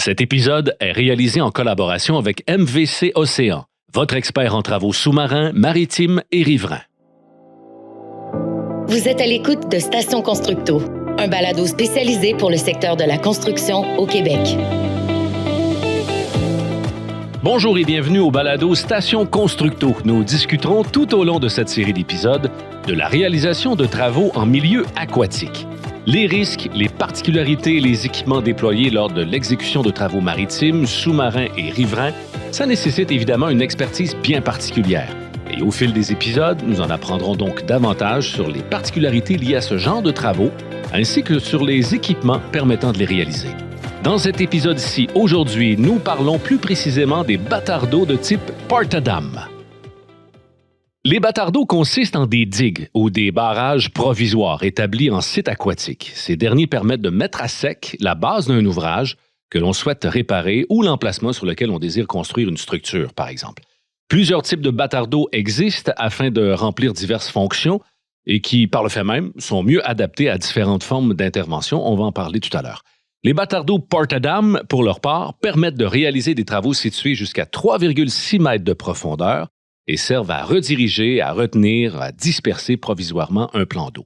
Cet épisode est réalisé en collaboration avec MVC Océan, votre expert en travaux sous-marins, maritimes et riverains. Vous êtes à l'écoute de Station Constructo, un balado spécialisé pour le secteur de la construction au Québec. Bonjour et bienvenue au balado Station Constructo. Nous discuterons tout au long de cette série d'épisodes de la réalisation de travaux en milieu aquatique. Les risques, les particularités et les équipements déployés lors de l'exécution de travaux maritimes, sous-marins et riverains, ça nécessite évidemment une expertise bien particulière. Et au fil des épisodes, nous en apprendrons donc davantage sur les particularités liées à ce genre de travaux, ainsi que sur les équipements permettant de les réaliser. Dans cet épisode-ci, aujourd'hui, nous parlons plus précisément des bâtards d'eau de type Portadam. Les bâtards d'eau consistent en des digues ou des barrages provisoires établis en site aquatique. Ces derniers permettent de mettre à sec la base d'un ouvrage que l'on souhaite réparer ou l'emplacement sur lequel on désire construire une structure, par exemple. Plusieurs types de bâtards d'eau existent afin de remplir diverses fonctions et qui, par le fait même, sont mieux adaptés à différentes formes d'intervention. On va en parler tout à l'heure. Les bâtards d'eau Portadam, pour leur part, permettent de réaliser des travaux situés jusqu'à 3,6 mètres de profondeur et servent à rediriger, à retenir, à disperser provisoirement un plan d'eau.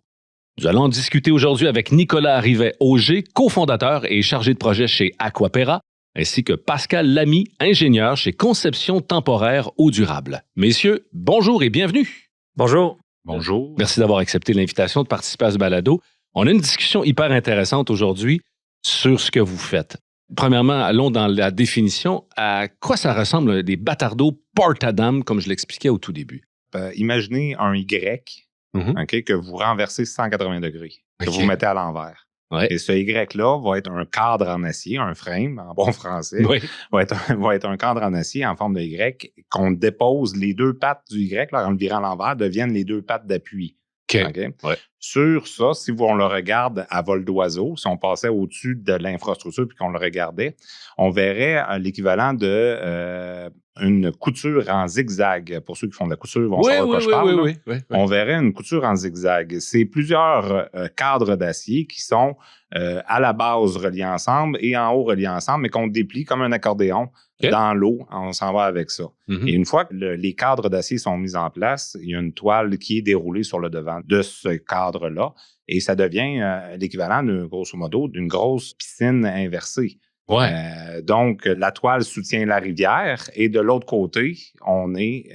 Nous allons en discuter aujourd'hui avec Nicolas Rivet-Auger, cofondateur et chargé de projet chez Aquapera, ainsi que Pascal Lamy, ingénieur chez Conception Temporaire Eau Durable. Messieurs, bonjour et bienvenue. Bonjour. Bonjour. Merci d'avoir accepté l'invitation de participer à ce balado. On a une discussion hyper intéressante aujourd'hui sur ce que vous faites. Premièrement, allons dans la définition. À quoi ça ressemble des bâtards d'eau Portadam, comme je l'expliquais au tout début? Imaginez un Y okay, que vous renversez 180 degrés, que vous mettez à l'envers. Ouais. Et ce Y-là va être un cadre en acier, un frame en bon français, Oui. va être un cadre en acier en forme de Y qu'on dépose les deux pattes du Y, là, en le virant à l'envers, deviennent les deux pattes d'appui. OK. Okay? Ouais. Sur ça, si on le regarde à vol d'oiseau, si on passait au-dessus de l'infrastructure puis qu'on le regardait, on verrait l'équivalent de une couture en zigzag. Pour ceux qui font de la couture, vont savoir de quoi je parle. Oui. On verrait une couture en zigzag. C'est plusieurs cadres d'acier qui sont à la base reliés ensemble et en haut reliés ensemble, mais qu'on déplie comme un accordéon dans l'eau. On s'en va avec ça. Mm-hmm. Et une fois que les cadres d'acier sont mis en place, il y a une toile qui est déroulée sur le devant de ce cadre-là et ça devient l'équivalent, grosso modo, d'une grosse piscine inversée. Ouais. Donc, la toile soutient la rivière et de l'autre côté, on est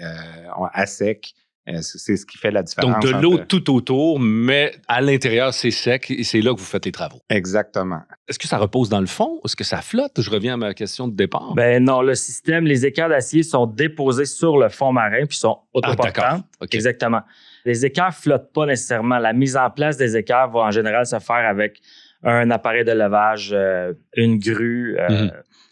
à sec. C'est ce qui fait la différence. Donc, de l'eau tout autour, mais à l'intérieur, c'est sec et c'est là que vous faites les travaux. Exactement. Est-ce que ça repose dans le fond? Est-ce que ça flotte? Je reviens à ma question de départ. Ben non, le système, les équerres d'acier sont déposés sur le fond marin puis sont autoportants. d'accord. Okay. Exactement. Les équerres flottent pas nécessairement. La mise en place des équerres va en général se faire avec un appareil de levage, une grue,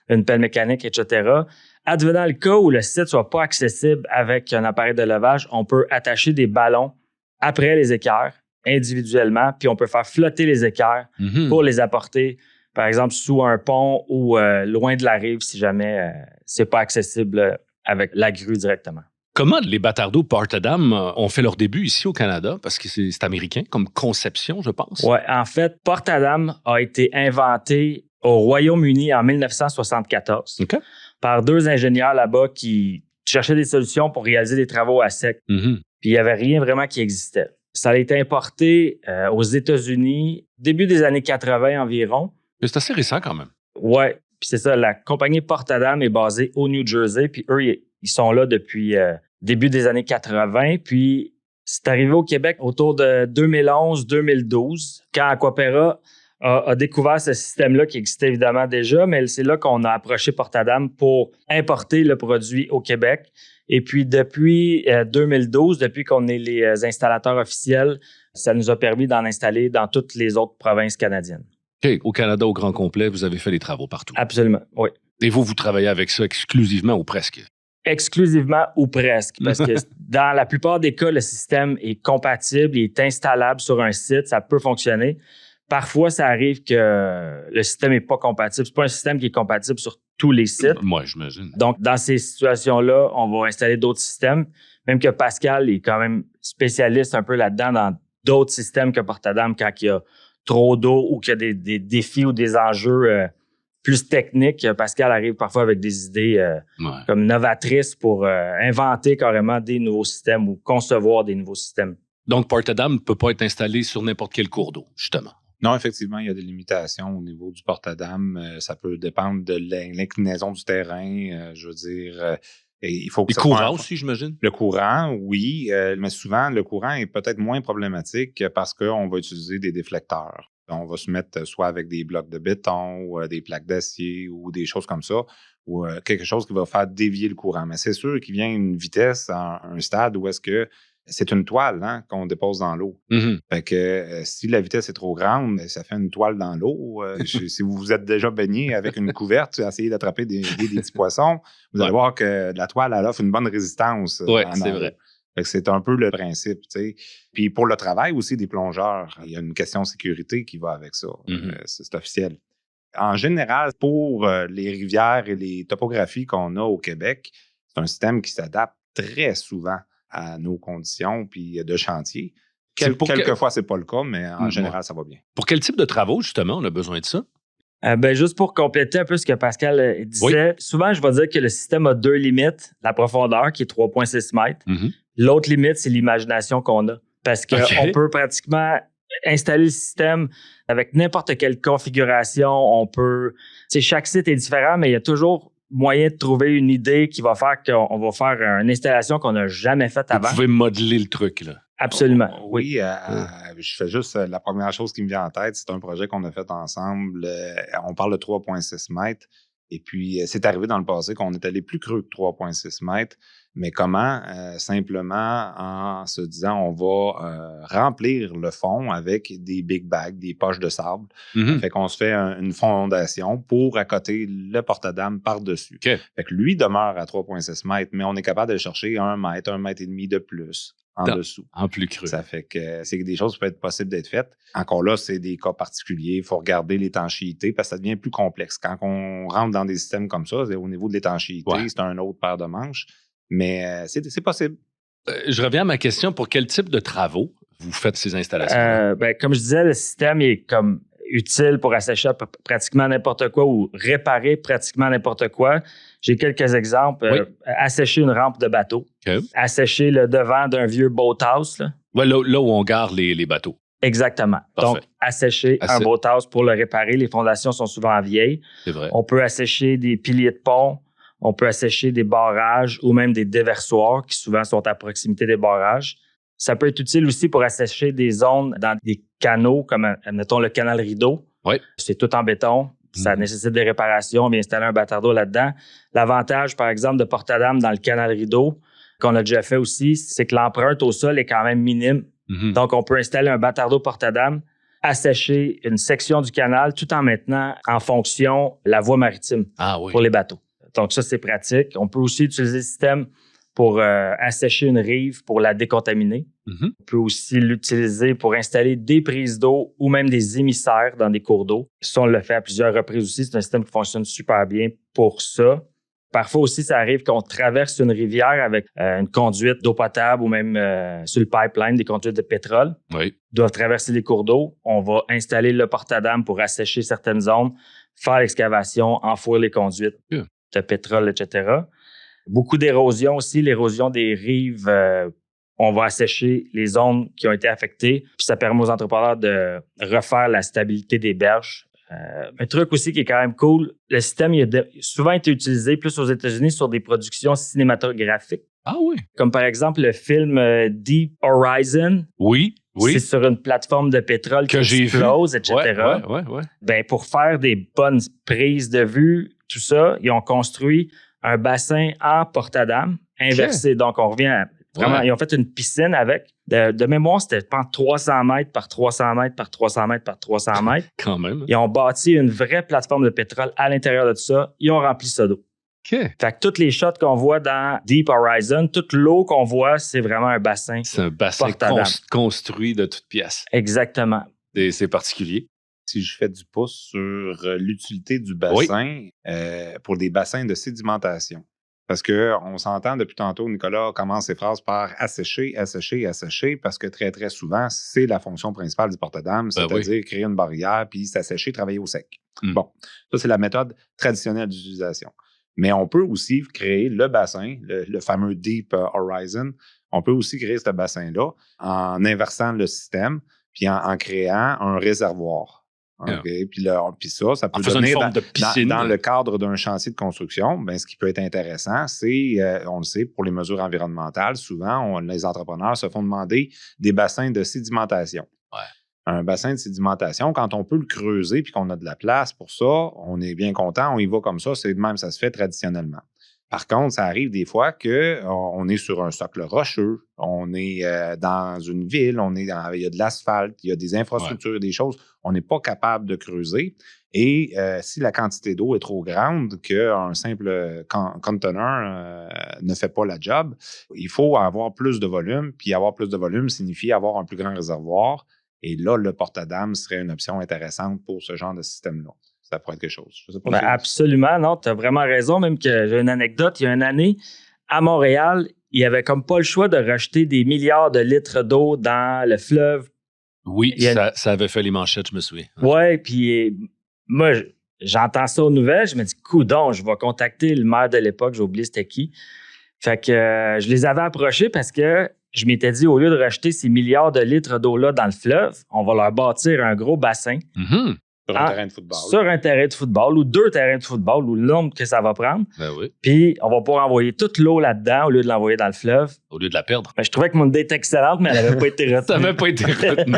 une pelle mécanique, etc. Advenant le cas où le site soit pas accessible avec un appareil de levage, on peut attacher des ballons après les équerres individuellement, puis on peut faire flotter les équerres pour les apporter, par exemple, sous un pont ou loin de la rive si jamais c'est pas accessible avec la grue directement. Comment les bâtards d'eau Portadam ont fait leur début ici au Canada? Parce que c'est américain comme conception, je pense. Oui, en fait, Portadam a été inventé au Royaume-Uni en 1974 par deux ingénieurs là-bas qui cherchaient des solutions pour réaliser des travaux à sec. Puis il n'y avait rien vraiment qui existait. Ça a été importé aux États-Unis début des années 80 environ. C'est assez récent quand même. Oui, puis c'est ça. La compagnie Portadam est basée au New Jersey, puis eux, ils sont là depuis début des années 80. Puis c'est arrivé au Québec autour de 2011-2012, quand Aquapera a découvert ce système-là qui existait évidemment déjà, mais c'est là qu'on a approché Portadam pour importer le produit au Québec. Et puis depuis 2012, depuis qu'on est les installateurs officiels, ça nous a permis d'en installer dans toutes les autres provinces canadiennes. OK. Au Canada, au grand complet, vous avez fait les travaux partout. Absolument, oui. Et vous travaillez avec ça exclusivement ou presque? Exclusivement ou presque, parce que dans la plupart des cas, le système est compatible, il est installable sur un site, ça peut fonctionner. Parfois, ça arrive que le système n'est pas compatible. C'est pas un système qui est compatible sur tous les sites. Moi, j'imagine. Donc, dans ces situations-là, on va installer d'autres systèmes. Même que Pascal est quand même spécialiste un peu là-dedans dans d'autres systèmes que Portadam quand il y a trop d'eau ou qu'il y a des défis ou des enjeux plus techniques. Pascal arrive parfois avec des idées comme novatrices pour inventer carrément des nouveaux systèmes ou concevoir des nouveaux systèmes. Donc, Portadam ne peut pas être installé sur n'importe quel cours d'eau, justement. Non, effectivement, il y a des limitations au niveau du porte-à-dame. Ça peut dépendre de l'inclinaison du terrain. Je veux dire, il faut que les courants aussi, j'imagine? Le courant, oui, mais souvent, le courant est peut-être moins problématique parce qu'on va utiliser des déflecteurs. On va se mettre soit avec des blocs de béton ou des plaques d'acier ou des choses comme ça, ou quelque chose qui va faire dévier le courant. Mais c'est sûr qu'il vient une vitesse à un stade où est-ce que c'est une toile qu'on dépose dans l'eau. Mm-hmm. Fait que si la vitesse est trop grande, ça fait une toile dans l'eau. Si vous vous êtes déjà baigné avec une couverte, essayez d'attraper des petits poissons, vous allez voir que la toile, elle offre une bonne résistance. Oui, c'est vrai. Fait que c'est un peu le principe, tu sais. Puis pour le travail aussi des plongeurs, il y a une question de sécurité qui va avec ça. Mm-hmm. C'est officiel. En général, pour les rivières et les topographies qu'on a au Québec, c'est un système qui s'adapte très souvent à nos conditions puis de chantier. Quelquefois, c'est pas le cas, mais en général, ça va bien. Pour quel type de travaux, justement, on a besoin de ça? Juste pour compléter un peu ce que Pascal disait, souvent, je vais dire que le système a 2 limites. La profondeur, qui est 3,6 mètres. Mm-hmm. L'autre limite, c'est l'imagination qu'on a. Parce qu'on peut pratiquement installer le système avec n'importe quelle configuration. On peut... chaque site est différent, mais il y a toujours moyen de trouver une idée qui va faire qu'on va faire une installation qu'on n'a jamais faite avant. Vous pouvez modeler le truc, là. Absolument. Oui. Je fais juste la première chose qui me vient en tête. C'est un projet qu'on a fait ensemble. On parle de 3,6 mètres. Et puis, c'est arrivé dans le passé qu'on est allé plus creux que 3,6 mètres. Mais comment? Simplement en se disant, on va remplir le fond avec des big bags, des poches de sable. Mm-hmm. Fait qu'on se fait une fondation pour accoter le porte-à-dame par-dessus. Okay. Fait que lui demeure à 3,6 mètres, mais on est capable de chercher 1 mètre, 1,5 mètre de plus en dessous. En plus creux. Ça fait que c'est des choses qui peuvent être possibles d'être faites. Encore là, c'est des cas particuliers. Il faut regarder l'étanchéité parce que ça devient plus complexe. Quand on rentre dans des systèmes comme ça, au niveau de l'étanchéité, c'est un autre paire de manches. Mais c'est possible. Je reviens à ma question. Pour quel type de travaux vous faites ces installations? Comme je disais, le système est comme utile pour assécher pratiquement n'importe quoi ou réparer pratiquement n'importe quoi. J'ai quelques exemples. Oui. Assécher une rampe de bateau. Okay. Assécher le devant d'un vieux boathouse. Ouais, là où on gare les bateaux. Exactement. Parfait. Donc, assécher un boathouse pour le réparer. Les fondations sont souvent vieilles. C'est vrai. On peut assécher des piliers de pont. On peut assécher des barrages ou même des déversoirs qui souvent sont à proximité des barrages. Ça peut être utile aussi pour assécher des zones dans des canaux, comme, admettons, le canal Rideau. Oui. C'est tout en béton. Ça nécessite des réparations. On vient installer un bâtard d'eau là-dedans. L'avantage, par exemple, de porte-à-dame dans le canal Rideau, qu'on a déjà fait aussi, c'est que l'empreinte au sol est quand même minime. Mm-hmm. Donc, on peut installer un bâtard d'eau porte-à-dame, assécher une section du canal tout en maintenant en fonction la voie maritime pour les bateaux. Donc, ça, c'est pratique. On peut aussi utiliser le système pour assécher une rive pour la décontaminer. Mm-hmm. On peut aussi l'utiliser pour installer des prises d'eau ou même des émissaires dans des cours d'eau. Ça, on l'a fait à plusieurs reprises aussi. C'est un système qui fonctionne super bien pour ça. Parfois aussi, ça arrive qu'on traverse une rivière avec une conduite d'eau potable ou même sur le pipeline, des conduites de pétrole. Oui. Ils doivent traverser les cours d'eau. On va installer le porte-à-dame pour assécher certaines zones, faire l'excavation, enfouir les conduites de pétrole, etc. Beaucoup d'érosion aussi. L'érosion des rives, on va assécher les zones qui ont été affectées. Puis ça permet aux entrepreneurs de refaire la stabilité des berges. Un truc aussi qui est quand même cool, le système il a souvent été utilisé plus aux États-Unis sur des productions cinématographiques. Ah oui? Comme par exemple le film Deep Horizon. Oui. C'est sur une plateforme de pétrole qui explose, etc. Ouais. Ben, pour faire des bonnes prises de vue, tout ça, ils ont construit un bassin en porte-à-dame inversé. Okay. Donc, on revient à... Vraiment, ils ont fait une piscine avec... De mémoire, c'était 300 mètres par 300 mètres par 300 mètres par 300 mètres. Quand même. Ils ont bâti une vraie plateforme de pétrole à l'intérieur de tout ça. Ils ont rempli ça d'eau. Okay. Fait que toutes les shots qu'on voit dans Deep Horizon, toute l'eau qu'on voit, c'est vraiment un bassin. C'est un bassin construit de toutes pièces. Exactement. Et c'est particulier. Si je fais du pouce sur l'utilité du bassin pour des bassins de sédimentation. Parce qu'on s'entend depuis tantôt, Nicolas commence ses phrases par assécher, parce que très, très souvent, c'est la fonction principale du porte-dames, c'est-à-dire créer une barrière puis s'assécher, travailler au sec. Bon, ça, c'est la méthode traditionnelle d'utilisation. Mais on peut aussi créer le bassin, le fameux Deep Horizon. On peut aussi créer ce bassin-là en inversant le système puis en créant un réservoir. Okay. Puis ça peut devenir une forme de piscine. Dans le cadre d'un chantier de construction, ben, ce qui peut être intéressant, c'est, on le sait, pour les mesures environnementales, souvent, les entrepreneurs se font demander des bassins de sédimentation. Ouais. Un bassin de sédimentation, quand on peut le creuser puis qu'on a de la place pour ça, on est bien content, on y va comme ça, c'est même ça se fait traditionnellement. Par contre, ça arrive des fois qu'on est sur un socle rocheux, on est dans une ville, il y a de l'asphalte, il y a des infrastructures, des choses, on n'est pas capable de creuser. Et si la quantité d'eau est trop grande, qu'un simple conteneur ne fait pas la job, il faut avoir plus de volume, puis avoir plus de volume signifie avoir un plus grand réservoir. Et là, le porte-dames serait une option intéressante pour ce genre de système-là. Ça pourrait être quelque chose. Je sais pas absolument, non, tu as vraiment raison. Même que j'ai une anecdote, il y a une année, à Montréal, il n'y avait comme pas le choix de rajouter des milliards de litres d'eau dans le fleuve. Oui, ça avait fait les manchettes, je me souviens. Oui, puis moi, j'entends ça aux nouvelles, je me dis, coudonc, je vais contacter le maire de l'époque, j'ai oublié c'était qui. Fait que je les avais approchés parce que je m'étais dit, au lieu de rajouter ces milliards de litres d'eau-là dans le fleuve, on va leur bâtir un gros bassin. Mm-hmm. Sur un terrain de football. Sur un terrain de football ou 2 terrains de football ou le nombre que ça va prendre. Ben oui. Puis, on va pouvoir envoyer toute l'eau là-dedans au lieu de l'envoyer dans le fleuve. Au lieu de la perdre. Ben, je trouvais que mon idée était excellente, mais elle n'avait pas été retenue. Ça n'avait pas été retenu.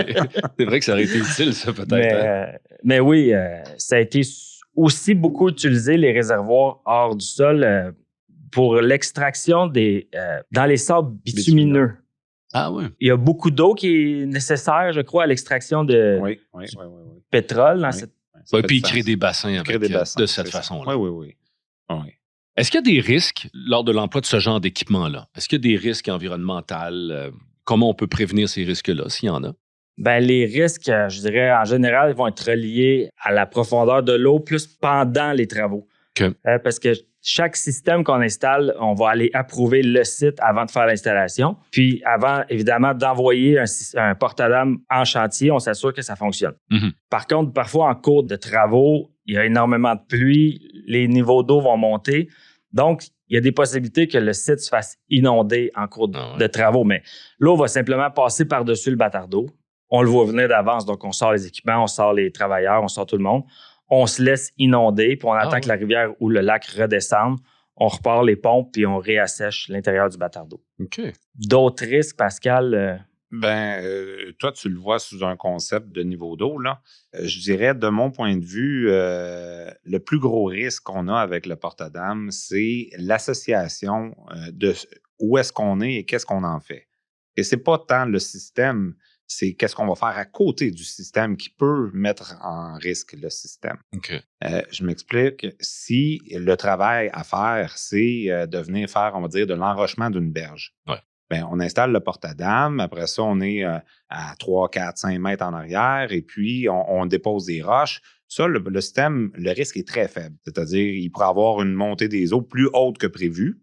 C'est vrai que ça aurait été utile, ça, peut-être. Mais oui, ça a été aussi beaucoup utilisé, les réservoirs hors du sol, pour l'extraction dans les sables bitumineux. Ah oui. Il y a beaucoup d'eau qui est nécessaire, je crois, à l'extraction de pétrole. Puis il crée des bassins de cette façon-là. Oui. Est-ce qu'il y a des risques lors de l'emploi de ce genre d'équipement-là? Est-ce qu'il y a des risques environnementaux? Comment on peut prévenir ces risques-là, s'il y en a? Ben, les risques, je dirais, en général, ils vont être reliés à la profondeur de l'eau plus pendant les travaux. Okay. Parce que chaque système qu'on installe, on va aller approuver le site avant de faire l'installation. Puis avant, évidemment, d'envoyer un porte-dames en chantier, on s'assure que ça fonctionne. Mm-hmm. Par contre, parfois, en cours de travaux, il y a énormément de pluie, les niveaux d'eau vont monter. Donc, il y a des possibilités que le site se fasse inonder en cours de travaux. Mais l'eau va simplement passer par-dessus le bâtard d'eau. On le voit venir d'avance, donc on sort les équipements, on sort les travailleurs, on sort tout le monde. On se laisse inonder, puis on attend que la rivière ou le lac redescende. On repart les pompes, puis on réassèche l'intérieur du bâtard d'eau. OK. D'autres risques, Pascal? Toi, tu le vois sous un concept de niveau d'eau, là. Je dirais, de mon point de vue, le plus gros risque qu'on a avec le porte-dames, c'est l'association de où est-ce qu'on est et qu'est-ce qu'on en fait. Et c'est pas tant le système, c'est qu'est-ce qu'on va faire à côté du système qui peut mettre en risque le système. Okay. Je m'explique. Si le travail à faire, c'est de venir faire, on va dire, de l'enrochement d'une berge, on installe le porte-dames. Après ça, on est à 3, 4, 5 mètres en arrière et puis on dépose des roches. Ça, le système, le risque est très faible. C'est-à-dire, il pourrait avoir une montée des eaux plus haute que prévu,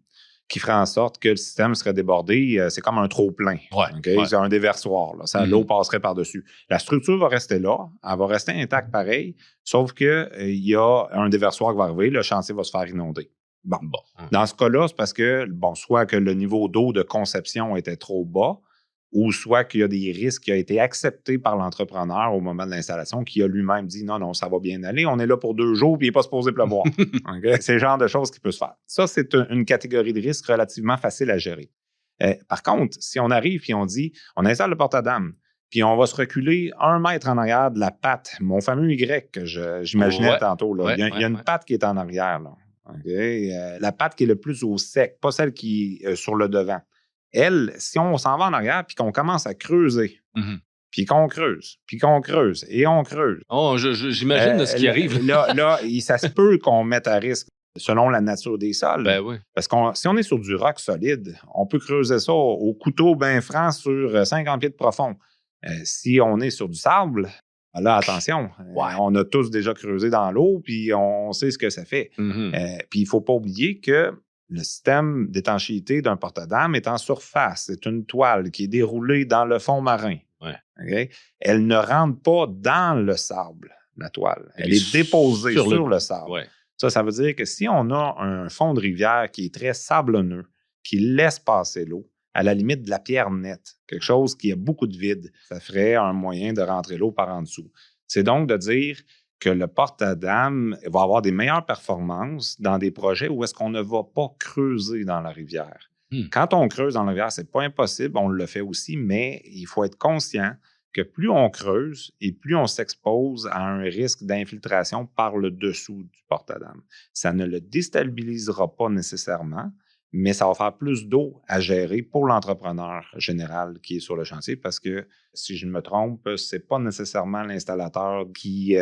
qui ferait en sorte que le système serait débordé. C'est comme un trop-plein. C'est un déversoir. Là. L'eau passerait par-dessus. La structure va rester là. Elle va rester intacte pareil, sauf qu'il y a un déversoir qui va arriver. Le chantier va se faire inonder. Bon. Dans ce cas-là, c'est parce que, soit que le niveau d'eau de conception était trop bas, ou soit qu'il y a des risques qui ont été acceptés par l'entrepreneur au moment de l'installation, qui a lui-même dit non, ça va bien aller, on est là pour 2 jours, puis il n'est pas supposé pleuvoir. C'est le genre de choses qui peut se faire. Ça, c'est une catégorie de risque relativement facile à gérer. Par contre, si on arrive et on dit, on installe le porte-dames, puis on va se reculer 1 mètre en arrière de la patte, mon fameux Y que j'imaginais tantôt, là. Il y a une patte qui est en arrière, là. La patte qui est le plus au sec, pas celle qui est sur le devant. Elle, si on s'en va en arrière puis qu'on commence à creuser, puis qu'on creuse, et on creuse. Oh, j'imagine de ce qui arrive. Là, ça se peut qu'on mette à risque selon la nature des sols. Ben oui. Parce que si on est sur du roc solide, on peut creuser ça au couteau bien franc sur 50 pieds de profond. Si on est sur du sable, là, attention, on a tous déjà creusé dans l'eau, puis on sait ce que ça fait. Puis il ne faut pas oublier que Le système d'étanchéité d'un porte-à-dames est en surface. C'est une toile qui est déroulée dans le fond marin. Ouais. Okay? Elle ne rentre pas dans le sable, la toile. Elle est déposée sur le sable. Ouais. Ça veut dire que si on a un fond de rivière qui est très sablonneux, qui laisse passer l'eau, à la limite de la pierre nette, quelque chose qui a beaucoup de vide, ça ferait un moyen de rentrer l'eau par en dessous. C'est donc de dire que le porte-à-dames va avoir des meilleures performances dans des projets où est-ce qu'on ne va pas creuser dans la rivière. Quand on creuse dans la rivière, c'est pas impossible, on le fait aussi, mais il faut être conscient que plus on creuse et plus on s'expose à un risque d'infiltration par le dessous du porte-à-dames. Ça ne le déstabilisera pas nécessairement, mais ça va faire plus d'eau à gérer pour l'entrepreneur général qui est sur le chantier parce que, si je ne me trompe, c'est pas nécessairement l'installateur qui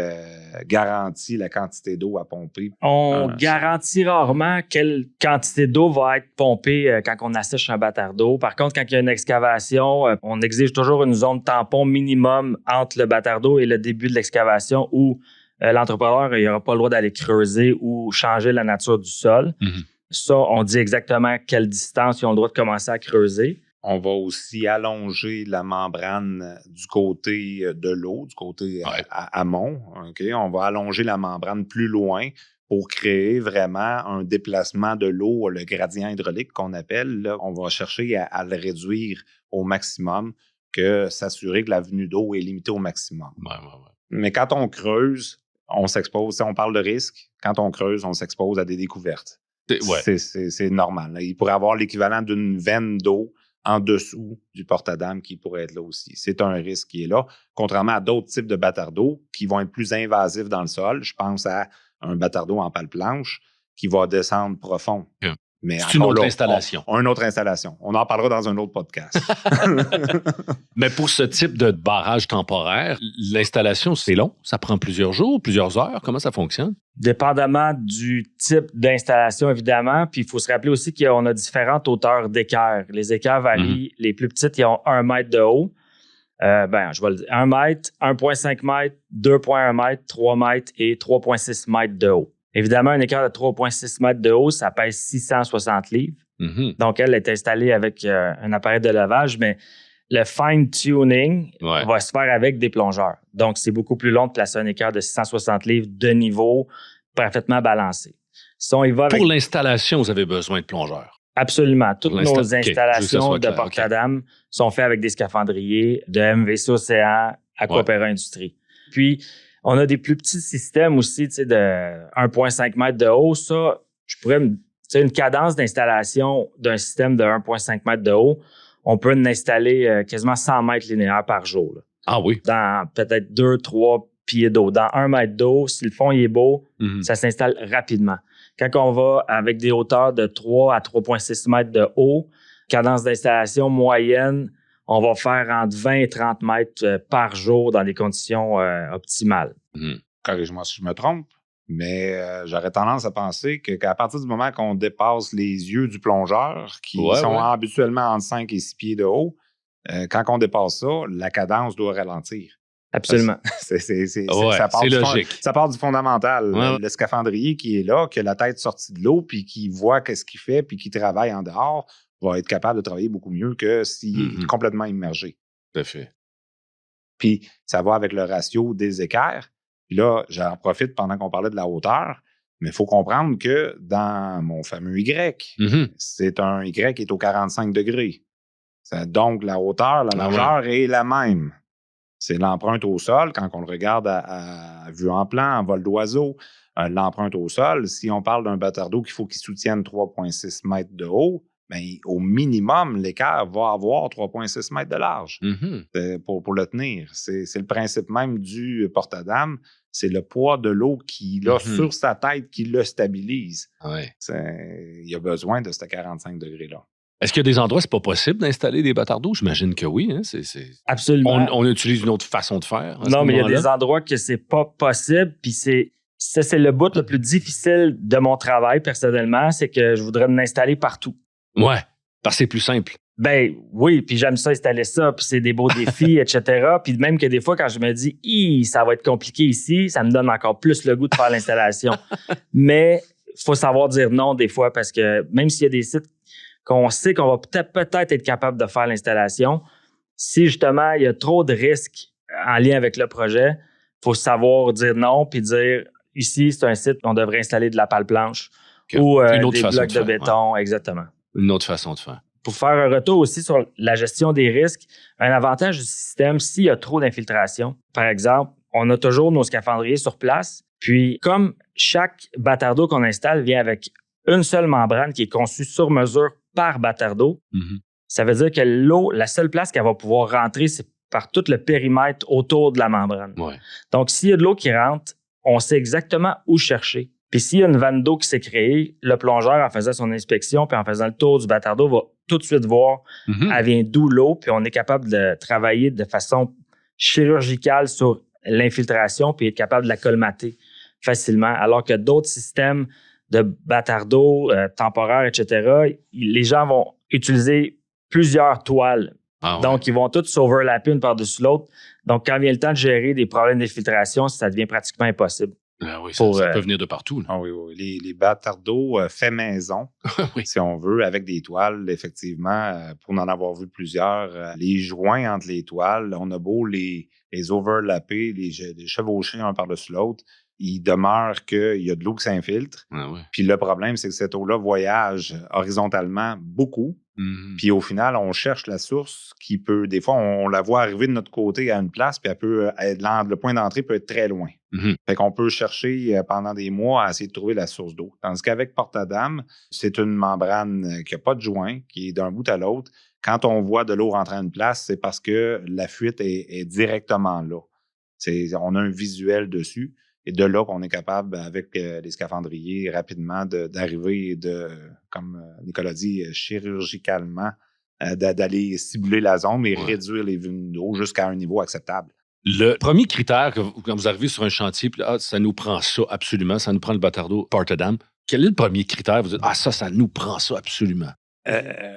garantit la quantité d'eau à pomper. On garantit rarement quelle quantité d'eau va être pompée quand on assèche un bâtard d'eau. Par contre, quand il y a une excavation, on exige toujours une zone tampon minimum entre le bâtard d'eau et le début de l'excavation où l'entrepreneur n'aura pas le droit d'aller creuser ou changer la nature du sol. Ça, on dit exactement quelle distance ils ont le droit de commencer à creuser. On va aussi allonger la membrane du côté de l'eau, du côté amont. Okay? On va allonger la membrane plus loin pour créer vraiment un déplacement de l'eau, le gradient hydraulique qu'on appelle. Là, on va chercher à le réduire au maximum, que s'assurer que la venue d'eau est limitée au maximum. Mais quand on creuse, on s'expose. Si on parle de risque, quand on creuse, on s'expose à des découvertes. C'est normal. Il pourrait y avoir l'équivalent d'une veine d'eau en dessous du porte-à-dames qui pourrait être là aussi. C'est un risque qui est là, contrairement à d'autres types de bâtards d'eau qui vont être plus invasifs dans le sol. Je pense à un bâtard d'eau en pale planche qui va descendre profond. Mais c'est une autre installation. Une autre installation. On en parlera dans un autre podcast. Mais pour ce type de barrage temporaire, l'installation, c'est long? Ça prend plusieurs jours, plusieurs heures? Comment ça fonctionne? Dépendamment du type d'installation, évidemment. Puis il faut se rappeler aussi qu'on a différentes hauteurs d'équerre. Les équerres varient. Les plus petites, ils ont 1 mètre de haut. Je vais le dire. 1 mètre, 1,5 mètres, 2,1 mètres, 3 mètres et 3,6 mètres de haut. Évidemment, un équerre de 3,6 mètres de haut, ça pèse 660 livres. Donc, elle est installée avec un appareil de lavage, mais le fine-tuning va se faire avec des plongeurs. Donc, c'est beaucoup plus long de placer un équerre de 660 livres de niveau parfaitement balancé. Si on y va avec... Pour l'installation, vous avez besoin de plongeurs? Absolument. Toutes nos installations de porte-à-dames sont faites avec des scaphandriers de MVC Océan, Aquapera Industrie. Puis, on a des plus petits systèmes aussi, tu sais, de 1,5 mètre de haut. Ça, je pourrais une cadence d'installation d'un système de 1,5 mètre de haut, on peut l'installer quasiment 100 mètres linéaires par jour. Là. Ah oui? Dans peut-être 2-3 pieds d'eau. Dans 1 mètre d'eau, si le fond il est beau, ça s'installe rapidement. Quand on va avec des hauteurs de 3 à 3,6 mètres de haut, cadence d'installation moyenne, on va faire entre 20 et 30 mètres par jour dans des conditions optimales. Corrige-moi si je me trompe, mais j'aurais tendance à penser qu'à partir du moment qu'on dépasse les yeux du plongeur, qui sont habituellement entre 5 et 6 pieds de haut, quand on dépasse ça, la cadence doit ralentir. Absolument. C'est logique. Ça part du fondamental. Le scaphandrier qui est là, qui a la tête sortie de l'eau, puis qui voit qu'est-ce qu'il fait, puis qui travaille en dehors, va être capable de travailler beaucoup mieux que s'il est complètement immergé. Tout à fait. Puis, ça va avec le ratio des équerres. Puis là, j'en profite pendant qu'on parlait de la hauteur, mais il faut comprendre que dans mon fameux Y, c'est un Y qui est au 45 degrés. Donc, la hauteur, la largeur est la même. C'est l'empreinte au sol, quand on le regarde à vue en plan, en vol d'oiseau, l'empreinte au sol, si on parle d'un bâtard d'eau qu'il faut qu'il soutienne 3,6 mètres de haut, bien, au minimum, l'équerre va avoir 3,6 mètres de large pour le tenir. C'est le principe même du porte-à-dames. C'est le poids de l'eau qu'il a sur sa tête qui le stabilise. Il y a besoin de ce 45 degrés-là. Est-ce qu'il y a des endroits où c'est pas possible d'installer des bâtards d'eau? J'imagine que oui. Hein? Absolument. On utilise une autre façon de faire. Non, mais il y a des endroits que c'est pas possible. Puis c'est le bout le plus difficile de mon travail, personnellement, c'est que je voudrais l'installer partout. Ouais, parce que c'est plus simple. Ben oui, puis j'aime ça installer ça, puis c'est des beaux défis, etc. Puis même que des fois, quand je me dis « ça va être compliqué ici », ça me donne encore plus le goût de faire l'installation. Mais faut savoir dire non des fois parce que même s'il y a des sites qu'on sait qu'on va peut-être être capable de faire l'installation, si justement il y a trop de risques en lien avec le projet, faut savoir dire non puis dire ici, c'est un site où on devrait installer de la pale planche ou des blocs de béton, exactement. Une autre façon de faire. Pour faire un retour aussi sur la gestion des risques, un avantage du système, s'il y a trop d'infiltration, par exemple, on a toujours nos scaphandriers sur place. Puis, comme chaque bâtard d'eau qu'on installe vient avec une seule membrane qui est conçue sur mesure par bâtard d'eau, ça veut dire que l'eau, la seule place qu'elle va pouvoir rentrer, c'est par tout le périmètre autour de la membrane. Ouais. Donc, s'il y a de l'eau qui rentre, on sait exactement où chercher. Puis s'il y a une vanne d'eau qui s'est créée, le plongeur, en faisant son inspection puis en faisant le tour du bâtard d'eau, va tout de suite voir elle vient d'où l'eau, puis on est capable de travailler de façon chirurgicale sur l'infiltration puis être capable de la colmater facilement. Alors que d'autres systèmes de bâtard d'eau temporaires, etc., les gens vont utiliser plusieurs toiles. Ah ouais. Donc, ils vont tous s'overlapper une par-dessus l'autre. Donc, quand vient le temps de gérer des problèmes d'infiltration, ça devient pratiquement impossible. Ah oui, ça peut venir de partout. Là. Ah oui. Les bâtards d'eau fait maison, si on veut, avec des toiles, effectivement, pour en avoir vu plusieurs. Les joints entre les toiles, on a beau les overlapper, les chevaucher un par-dessus l'autre, il demeure qu'il y a de l'eau qui s'infiltre. Ah ouais. Puis le problème, c'est que cette eau-là voyage horizontalement beaucoup. Puis au final, on cherche la source qui peut... Des fois, on la voit arriver de notre côté à une place, puis le point d'entrée peut être très loin. Fait qu'on peut chercher pendant des mois à essayer de trouver la source d'eau. Tandis qu'avec Portadam, c'est une membrane qui n'a pas de joint, qui est d'un bout à l'autre. Quand on voit de l'eau rentrer à une place, c'est parce que la fuite est directement là. On a un visuel dessus. Et de là qu'on est capable, avec les scaphandriers, rapidement d'arriver et comme Nicolas dit, chirurgicalement, d'aller cibler la zone et réduire les volumes d'eau jusqu'à un niveau acceptable. Le premier critère, quand vous arrivez sur un chantier, puis ça nous prend ça absolument, ça nous prend le bâtard d'eau Portadam. Quel est le premier critère? Vous dites, ça nous prend ça absolument.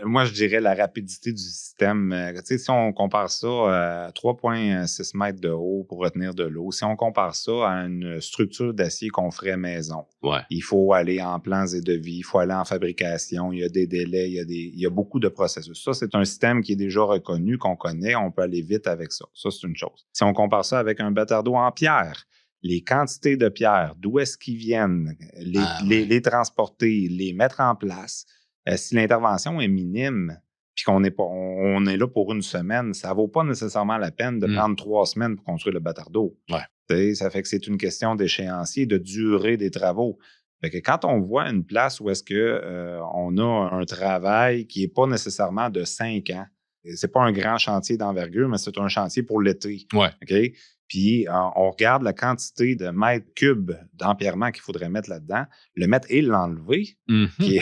Moi, je dirais la rapidité du système. Si on compare ça à 3,6 mètres de haut pour retenir de l'eau, si on compare ça à une structure d'acier qu'on ferait maison, il faut aller en plans et devis, il faut aller en fabrication, il y a des délais, il y a beaucoup de processus. Ça, c'est un système qui est déjà reconnu, qu'on connaît, on peut aller vite avec ça. Ça, c'est une chose. Si on compare ça avec un bâtard d'eau en pierre, les quantités de pierre, d'où est-ce qu'ils viennent, les transporter, les mettre en place, si l'intervention est minime, puis qu'on est pas, on est là pour une semaine, ça vaut pas nécessairement la peine de prendre 3 semaines pour construire le bâtard d'eau. Ça fait que c'est une question d'échéancier, de durée des travaux. Fait que quand on voit une place où est-ce que on a un travail qui est pas nécessairement de 5 ans, c'est pas un grand chantier d'envergure, mais c'est un chantier pour l'été. Okay? Puis, on regarde la quantité de mètres cubes d'empierrement qu'il faudrait mettre là-dedans, le mettre et l'enlever. Il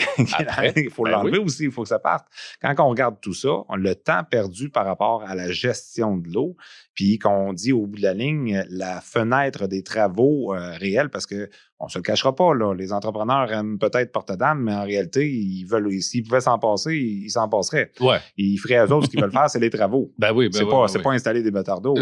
faut l'enlever aussi, il faut que ça parte. Quand on regarde tout ça, le temps perdu par rapport à la gestion de l'eau, puis qu'on dit au bout de la ligne, la fenêtre des travaux réels, parce que on se le cachera pas, là, les entrepreneurs aiment peut-être Portadam, mais en réalité, s'ils pouvaient s'en passer, ils s'en passeraient. Ils feraient eux autres, ce qu'ils veulent faire, c'est les travaux. C'est pas installer des bâtards d'eau.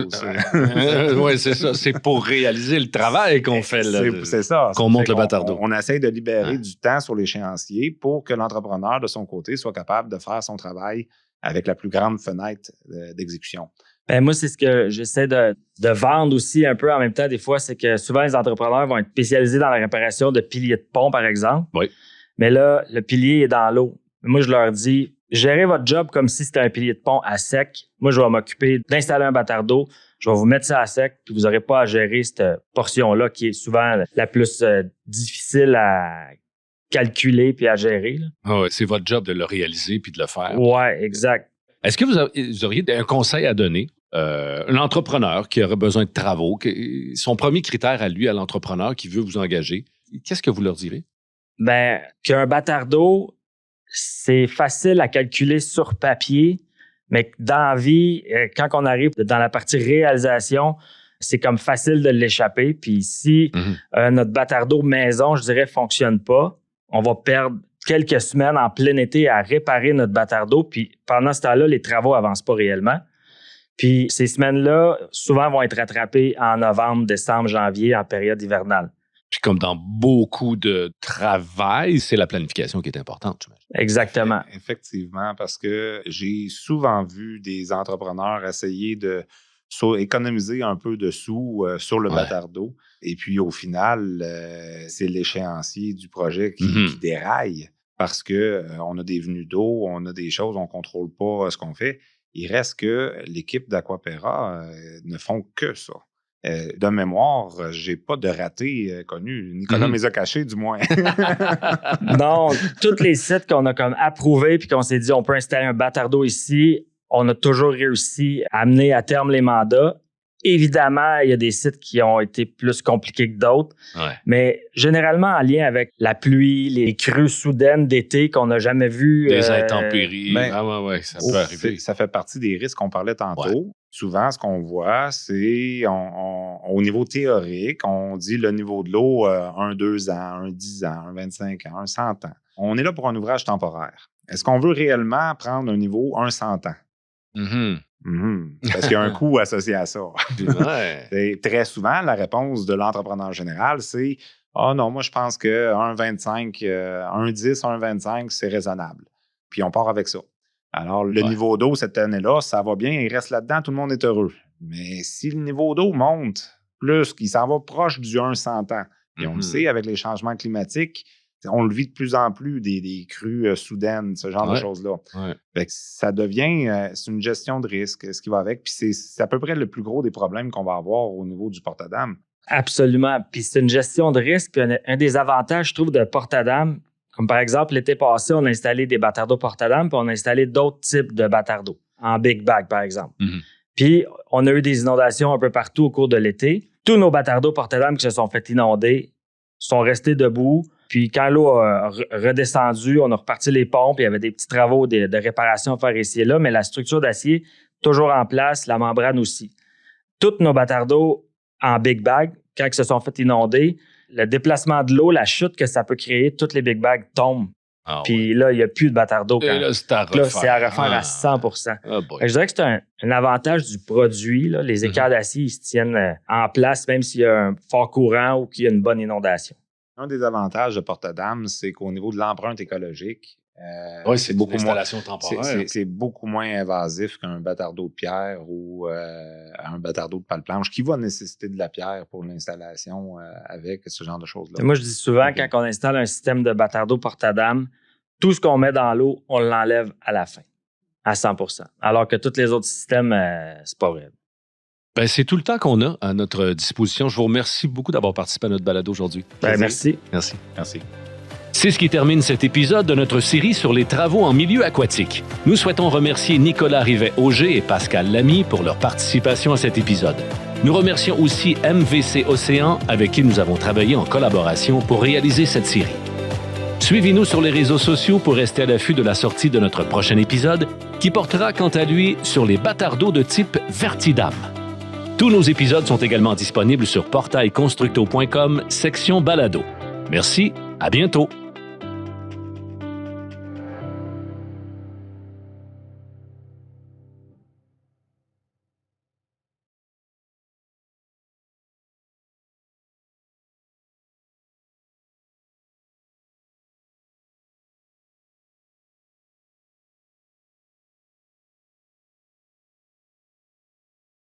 Oui, c'est ça. C'est pour réaliser le travail qu'on fait. C'est ça. Qu'on monte le bâtard d'eau. On essaie de libérer du temps sur l'échéancier pour que l'entrepreneur, de son côté, soit capable de faire son travail avec la plus grande fenêtre d'exécution. Moi, c'est ce que j'essaie de vendre aussi un peu en même temps. Des fois, c'est que souvent, les entrepreneurs vont être spécialisés dans la réparation de piliers de pont, par exemple. Mais là, le pilier est dans l'eau. Moi, je leur dis, gérez votre job comme si c'était un pilier de pont à sec. Moi, je vais m'occuper d'installer un bâtard d'eau. Je vais vous mettre ça à sec, puis vous n'aurez pas à gérer cette portion-là qui est souvent la plus difficile à calculer puis à gérer. C'est votre job de le réaliser puis de le faire. Oui, exact. Est-ce que vous auriez un conseil à donner? Un entrepreneur qui aurait besoin de travaux, son premier critère à lui, à l'entrepreneur qui veut vous engager, qu'est-ce que vous leur direz? Qu'un bâtard d'eau, c'est facile à calculer sur papier, mais dans la vie, quand on arrive dans la partie réalisation, c'est comme facile de l'échapper. Puis si notre bâtard d'eau maison, je dirais, fonctionne pas, on va perdre quelques semaines en plein été à réparer notre bâtard d'eau. Puis pendant ce temps-là, les travaux avancent pas réellement. Puis ces semaines-là, souvent, vont être rattrapées en novembre, décembre, janvier, en période hivernale. Puis comme dans beaucoup de travail, c'est la planification qui est importante, j'imagine. Exactement. Effectivement, parce que j'ai souvent vu des entrepreneurs essayer de économiser un peu de sous sur le batardeau. Et puis, au final, c'est l'échéancier du projet qui déraille parce qu'on a des venues d'eau, on a des choses, on ne contrôle pas ce qu'on fait. Il reste que l'équipe d'Aquaterra ne font que ça. De mémoire, j'ai pas de raté connu. Nicolas me les a cachés, du moins. Non, tous les sites qu'on a comme approuvés puis qu'on s'est dit on peut installer un batardeau ici, on a toujours réussi à amener à terme les mandats. Évidemment, il y a des sites qui ont été plus compliqués que d'autres, mais généralement en lien avec la pluie, les crues soudaines d'été qu'on n'a jamais vues. Des intempéries. Ça peut arriver. Ça fait partie des risques qu'on parlait tantôt. Ouais. Souvent, ce qu'on voit, c'est au niveau théorique, on dit le niveau de l'eau, un 2 ans, un 10 ans, un 25 ans, un 100 ans. On est là pour un ouvrage temporaire. Est-ce qu'on veut réellement prendre un niveau un 100 ans? Parce qu'il y a un coût associé à ça. Très souvent, la réponse de l'entrepreneur général, c'est « Ah non, moi je pense qu'un 25, un 10, un 25, c'est raisonnable. » Puis on part avec ça. Alors, le niveau d'eau cette année-là, ça va bien, il reste là-dedans, tout le monde est heureux. Mais si le niveau d'eau monte plus, qu'il s'en va proche du 100 ans, et on le sait avec les changements climatiques, on le vit de plus en plus, des crues soudaines, ce genre de choses-là. Fait que ça devient, c'est une gestion de risque, ce qui va avec. Puis c'est à peu près le plus gros des problèmes qu'on va avoir au niveau du porte-à-dame. Absolument. Puis c'est une gestion de risque. Puis un des avantages, je trouve, de porte-à-dame, comme par exemple, l'été passé, on a installé des batardeaux porte-à-dame, puis on a installé d'autres types de batardeaux, en big bag, par exemple. Puis on a eu des inondations un peu partout au cours de l'été. Tous nos batardeaux porte-à-dame qui se sont fait inonder sont restés debout. Puis quand l'eau a redescendu, on a reparti les pompes. Il y avait des petits travaux de réparation à faire ici et là, mais la structure d'acier, toujours en place, la membrane aussi. Tous nos batardeaux en big bag, quand ils se sont fait inonder, le déplacement de l'eau, la chute que ça peut créer, toutes les big bags tombent. Puis là, il n'y a plus de batardeau. Là, c'est à refaire à 100%. Je dirais que c'est un avantage du produit. Là. Les équerres d'acier, ils se tiennent en place, même s'il y a un fort courant ou qu'il y a une bonne inondation. Un des avantages de porte-à-dame, c'est qu'au niveau de l'empreinte écologique, c'est beaucoup une installation temporaire. C'est beaucoup moins invasif qu'un batardeau de pierre ou un batardeau de pale-planche qui va nécessiter de la pierre pour l'installation avec ce genre de choses-là. Moi, je dis souvent, quand on installe un système de batardeau porte-à-dame, tout ce qu'on met dans l'eau, on l'enlève à la fin, à 100%. Alors que tous les autres systèmes, c'est pas vrai. Ben, c'est tout le temps qu'on a à notre disposition. Je vous remercie beaucoup d'avoir participé à notre balado aujourd'hui. Merci. Merci. C'est ce qui termine cet épisode de notre série sur les travaux en milieu aquatique. Nous souhaitons remercier Nicolas Rivet-Auger et Pascal Lamy pour leur participation à cet épisode. Nous remercions aussi MVC Océan, avec qui nous avons travaillé en collaboration pour réaliser cette série. Suivez-nous sur les réseaux sociaux pour rester à l'affût de la sortie de notre prochain épisode, qui portera quant à lui sur les batardeaux de type Vertidam. Tous nos épisodes sont également disponibles sur portailconstructo.com, section balado. Merci, à bientôt.